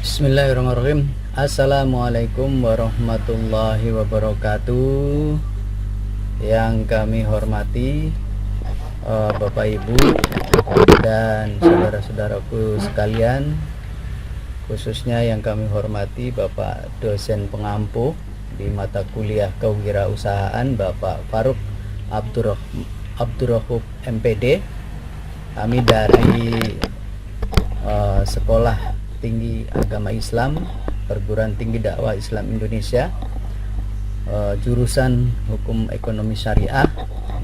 Bismillahirrahmanirrahim. Assalamualaikum warahmatullahi wabarakatuh. Yang kami hormati Bapak Ibu dan saudara-saudaraku sekalian, khususnya yang kami hormati Bapak dosen pengampu di mata kuliah kewirausahaan Bapak Faruk Abdurrahub MPD. Kami dari Sekolah Tinggi Agama Islam Perguruan Tinggi Dakwah Islam Indonesia, jurusan Hukum Ekonomi Syariah,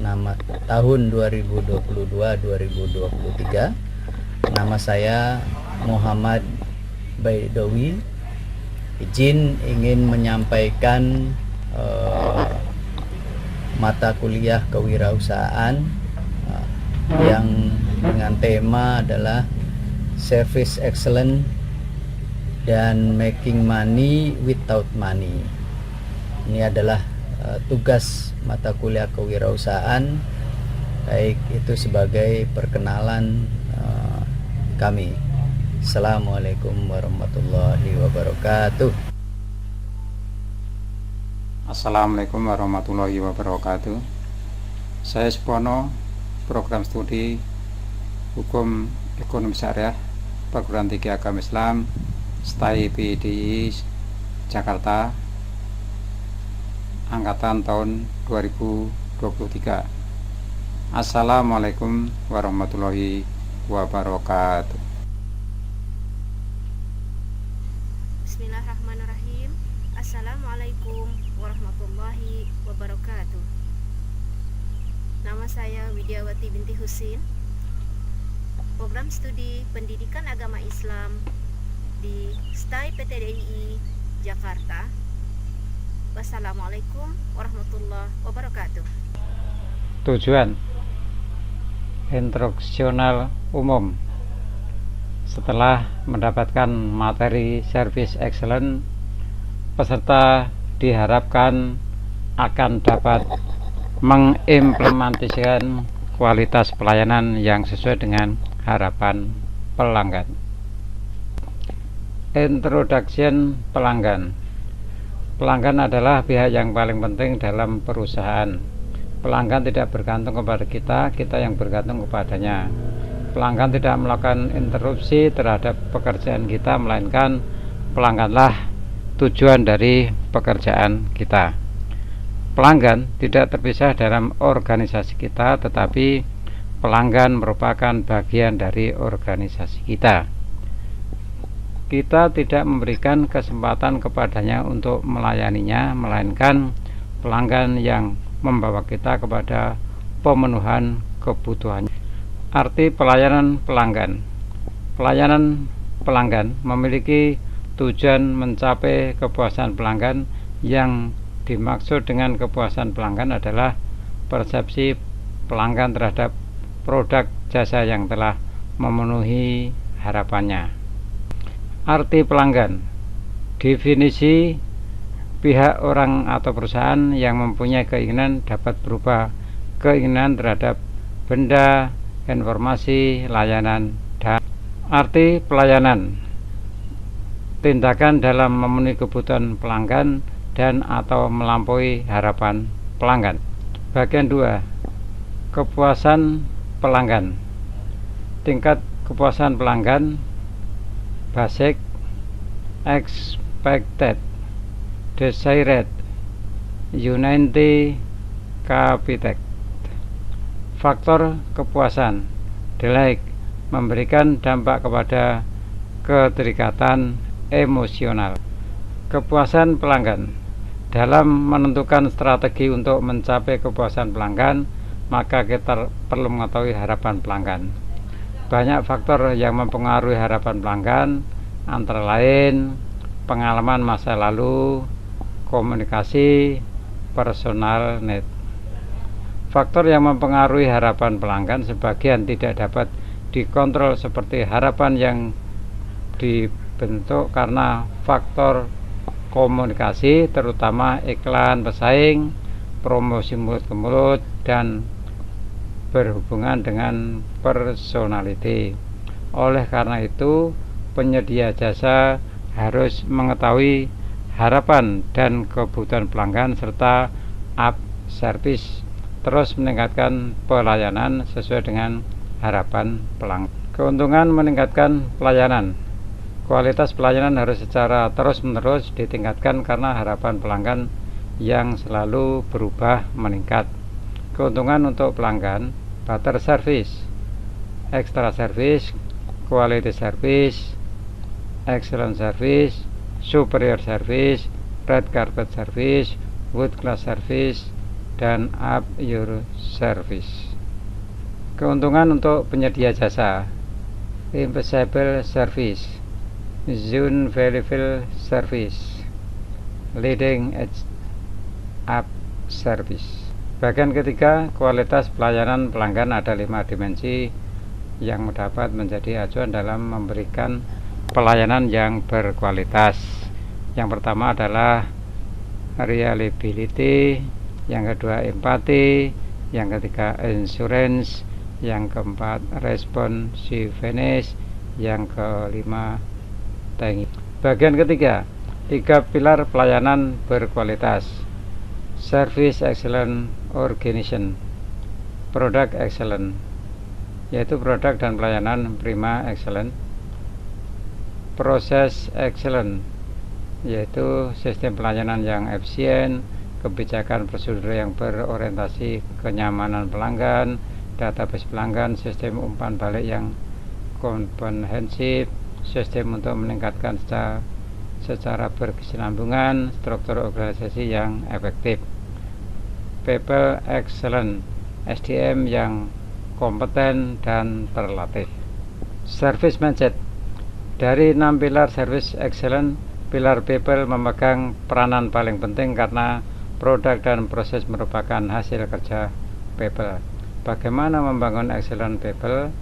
nama tahun 2022-2023. Nama saya Muhammad Baidowi. Izin ingin menyampaikan mata kuliah kewirausahaan yang dengan tema adalah Service Excellence dan Making Money Without Money. Ini adalah tugas mata kuliah kewirausahaan, baik itu sebagai perkenalan kami. Assalamualaikum warahmatullahi wabarakatuh. Assalamualaikum warahmatullahi wabarakatuh. Saya Supono, program studi Hukum Ekonomi Syariah Perguruan Tinggi Agama Islam STAI PDI Jakarta, angkatan tahun 2023. Assalamualaikum warahmatullahi wabarakatuh. Bismillahirrahmanirrahim. Assalamualaikum warahmatullahi wabarakatuh. Nama saya Widiawati binti Husin, program studi Pendidikan Agama Islam di STAI PTDI Jakarta. Wassalamualaikum warahmatullahi wabarakatuh. Tujuan instruksional umum. Setelah mendapatkan materi Service Excellence, peserta diharapkan akan dapat mengimplementasikan kualitas pelayanan yang sesuai dengan harapan pelanggan. Introduction pelanggan. Pelanggan adalah pihak yang paling penting dalam perusahaan. Pelanggan tidak bergantung kepada kita, kita yang bergantung kepadanya. Pelanggan tidak melakukan interupsi terhadap pekerjaan kita, melainkan pelangganlah tujuan dari pekerjaan kita. Pelanggan tidak terpisah dalam organisasi kita, tetapi pelanggan merupakan bagian dari organisasi kita. Kita tidak memberikan kesempatan kepadanya untuk melayaninya, melainkan pelanggan yang membawa kita kepada pemenuhan kebutuhannya. Arti pelayanan pelanggan. Pelayanan pelanggan memiliki tujuan mencapai kepuasan pelanggan. Yang dimaksud dengan kepuasan pelanggan adalah persepsi pelanggan terhadap produk jasa yang telah memenuhi harapannya. Arti pelanggan. Definisi: pihak, orang atau perusahaan yang mempunyai keinginan dapat berupa keinginan terhadap benda, informasi, layanan, dan arti pelayanan: tindakan dalam memenuhi kebutuhan pelanggan dan atau melampaui harapan pelanggan. Bagian 2. Kepuasan pelanggan. Tingkat kepuasan pelanggan: basic, expected, desired, unity, capital. Faktor kepuasan: delight, memberikan dampak kepada keterikatan emosional. Kepuasan pelanggan. Dalam menentukan strategi untuk mencapai kepuasan pelanggan, maka kita perlu mengetahui harapan pelanggan. Banyak faktor yang mempengaruhi harapan pelanggan, antara lain pengalaman masa lalu, komunikasi, personal need. Faktor yang mempengaruhi harapan pelanggan sebagian tidak dapat dikontrol, seperti harapan yang dibentuk karena faktor komunikasi, terutama iklan pesaing, promosi mulut ke mulut, dan berhubungan dengan personality. Oleh karena itu, penyedia jasa harus mengetahui harapan dan kebutuhan pelanggan serta up service, terus meningkatkan pelayanan sesuai dengan harapan pelanggan. Keuntungan meningkatkan pelayanan. Kualitas pelayanan harus secara terus-menerus ditingkatkan karena harapan pelanggan yang selalu berubah meningkat. Keuntungan untuk pelanggan: better service, extra service, quality service, excellent service, superior service, red carpet service, wood class service, dan up your service. Keuntungan untuk penyedia jasa: impeccable service, zone valuable service, leading edge up service. Bagian ketiga, kualitas pelayanan pelanggan. Ada 5 dimensi yang dapat menjadi acuan dalam memberikan pelayanan yang berkualitas. Yang pertama adalah reliability, yang kedua empati, yang ketiga insurance, yang keempat responsiveness, yang kelima thank you. Bagian ketiga, 3 pilar pelayanan berkualitas: service excellent organization, product excellent, yaitu produk dan pelayanan prima excellent, proses excellent, yaitu sistem pelayanan yang efisien, kebijakan prosedur yang berorientasi kenyamanan pelanggan, database pelanggan, sistem umpan balik yang komprehensif, sistem untuk meningkatkan secara berkesinambungan, struktur organisasi yang efektif, people excellent, SDM yang kompeten dan terlatih. Service mindset. Dari 6 pilar service excellent, pilar people memegang peranan paling penting karena produk dan proses merupakan hasil kerja people. Bagaimana membangun excellent people?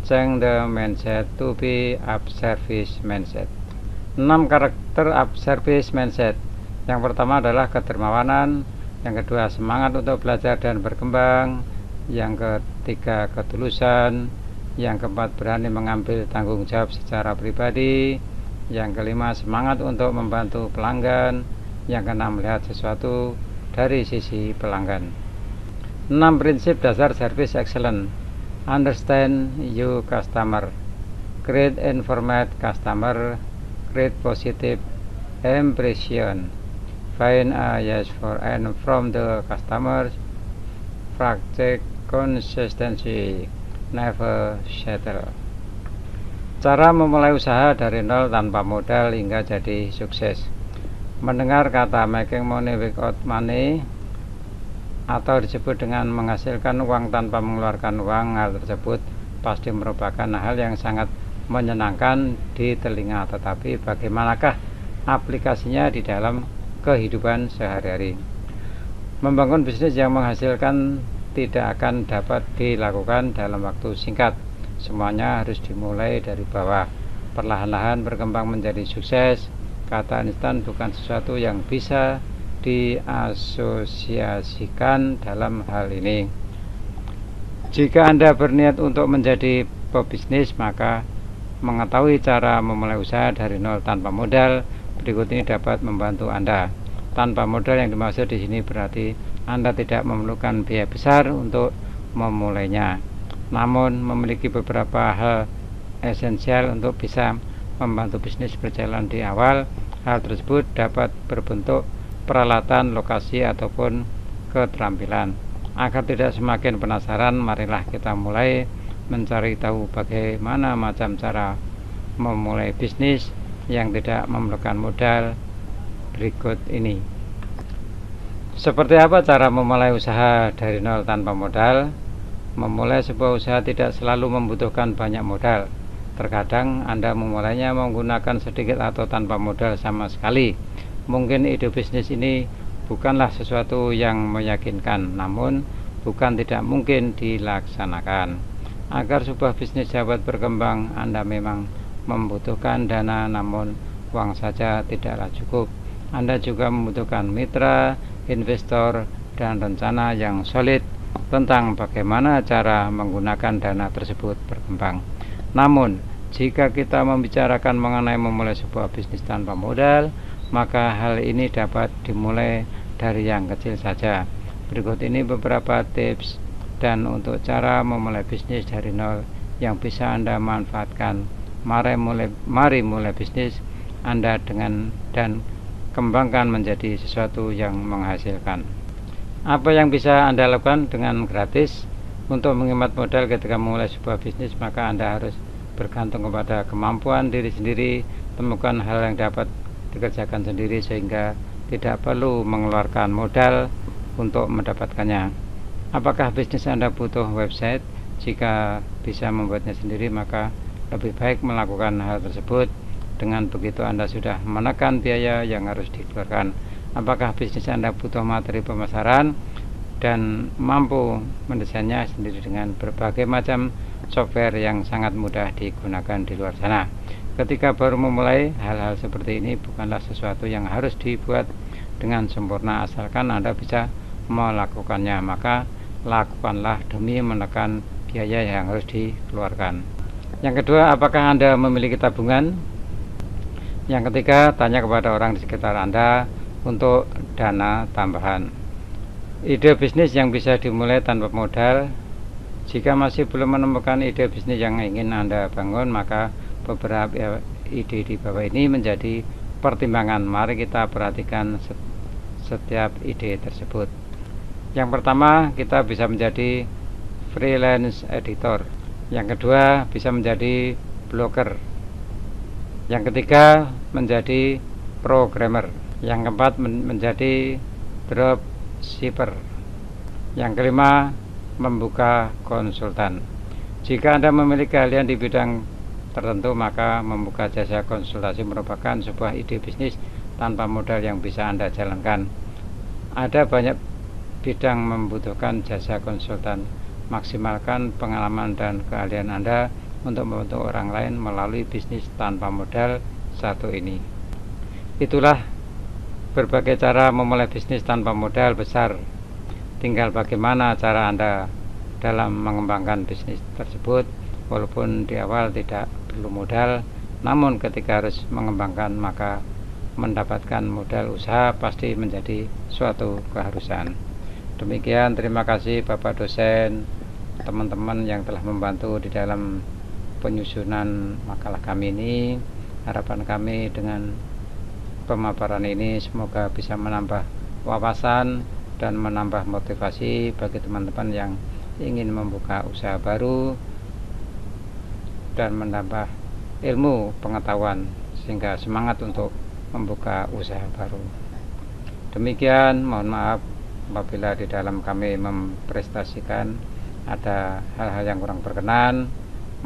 Change the mindset to be up service mindset. 6 karakter up service mindset. Yang pertama adalah kedermawanan, yang kedua semangat untuk belajar dan berkembang, yang ketiga ketulusan, yang keempat berani mengambil tanggung jawab secara pribadi, yang kelima semangat untuk membantu pelanggan, yang keenam melihat sesuatu dari sisi pelanggan. 6 prinsip dasar service excellent. Understand your customer, create informed customer, create positive impression, find a yes for and from the customers, practice consistency, never settle. Cara memulai usaha dari nol tanpa modal hingga jadi sukses. Mendengar kata making money without money atau disebut dengan menghasilkan uang tanpa mengeluarkan uang, hal tersebut pasti merupakan hal yang sangat menyenangkan di telinga, tetapi bagaimanakah aplikasinya di dalam kehidupan sehari-hari? Membangun bisnis yang menghasilkan tidak akan dapat dilakukan dalam waktu singkat. Semuanya harus dimulai dari bawah, perlahan-lahan berkembang menjadi sukses. Kata instan bukan sesuatu yang bisa diasosiasikan dalam hal ini. Jika Anda berniat untuk menjadi pebisnis, maka mengetahui cara memulai usaha dari nol tanpa modal berikut ini dapat membantu Anda. Tanpa modal yang dimaksud di sini berarti Anda tidak memerlukan biaya besar untuk memulainya, namun memiliki beberapa hal esensial untuk bisa membantu bisnis berjalan di awal. Hal tersebut dapat berbentuk peralatan, lokasi, ataupun keterampilan. Agar tidak semakin penasaran, marilah kita mulai mencari tahu bagaimana macam cara memulai bisnis yang tidak memerlukan modal berikut ini. Seperti apa cara memulai usaha dari nol tanpa modal? Memulai sebuah usaha tidak selalu membutuhkan banyak modal. Terkadang Anda memulainya menggunakan sedikit atau tanpa modal sama sekali. Mungkin ide bisnis ini bukanlah sesuatu yang meyakinkan, namun bukan tidak mungkin dilaksanakan. Agar sebuah bisnis dapat berkembang, Anda memang membutuhkan dana, namun uang saja tidaklah cukup. Anda juga membutuhkan mitra, investor, dan rencana yang solid tentang bagaimana cara menggunakan dana tersebut berkembang. Namun, Jika kita membicarakan mengenai memulai sebuah bisnis tanpa modal, maka hal ini dapat dimulai dari yang kecil saja. Berikut ini beberapa tips dan untuk cara memulai bisnis dari nol yang bisa Anda manfaatkan. Mari mulai bisnis Anda dan kembangkan menjadi sesuatu yang menghasilkan. Apa yang bisa Anda lakukan dengan gratis? Untuk menghemat modal ketika memulai sebuah bisnis, maka Anda harus bergantung kepada kemampuan diri sendiri. Temukan hal yang dapat dikerjakan sendiri sehingga tidak perlu mengeluarkan modal untuk mendapatkannya. Apakah bisnis Anda butuh website? Jika bisa membuatnya sendiri, maka lebih baik melakukan hal tersebut. Dengan begitu Anda sudah menekan biaya yang harus dikeluarkan. Apakah bisnis Anda butuh materi pemasaran dan mampu mendesainnya sendiri dengan berbagai macam software yang sangat mudah digunakan di luar sana? Ketika baru memulai, hal-hal seperti ini bukanlah sesuatu yang harus dibuat dengan sempurna, asalkan Anda bisa melakukannya, maka lakukanlah demi menekan biaya yang harus dikeluarkan. Yang kedua, apakah Anda memiliki tabungan? Yang ketiga, tanya kepada orang di sekitar Anda untuk dana tambahan. Ide bisnis yang bisa dimulai tanpa modal. Jika masih belum menemukan ide bisnis yang ingin Anda bangun, maka beberapa ide di bawah ini menjadi pertimbangan. Mari kita perhatikan setiap ide tersebut. Yang pertama, kita bisa menjadi freelance editor. Yang kedua, bisa menjadi blogger. Yang ketiga, menjadi programmer. Yang keempat, menjadi dropshipper. Yang kelima, membuka konsultan. Jika Anda memiliki keahlian di bidang tertentu, maka membuka jasa konsultasi merupakan sebuah ide bisnis tanpa modal yang bisa Anda jalankan. Ada banyak bidang membutuhkan jasa konsultan. Maksimalkan pengalaman dan keahlian Anda untuk membantu orang lain melalui bisnis tanpa modal satu ini. Itulah berbagai cara memulai bisnis tanpa modal besar. Tinggal bagaimana cara Anda dalam mengembangkan bisnis tersebut. Walaupun di awal tidak perlu modal, namun ketika harus mengembangkan, maka mendapatkan modal usaha pasti menjadi suatu keharusan. Demikian, terima kasih Bapak dosen, teman-teman yang telah membantu di dalam penyusunan makalah kami ini. Harapan kami dengan pemaparan ini semoga bisa menambah wawasan dan menambah motivasi bagi teman-teman yang ingin membuka usaha baru dan menambah ilmu pengetahuan sehingga semangat untuk membuka usaha baru. Demikian, mohon maaf apabila di dalam kami mempresentasikan ada hal-hal yang kurang berkenan.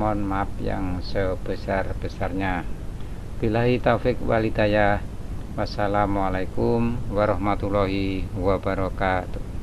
Mohon maaf yang sebesar-besarnya. Billahi taufik wal hidayah. Wassalamualaikum warahmatullahi wabarakatuh.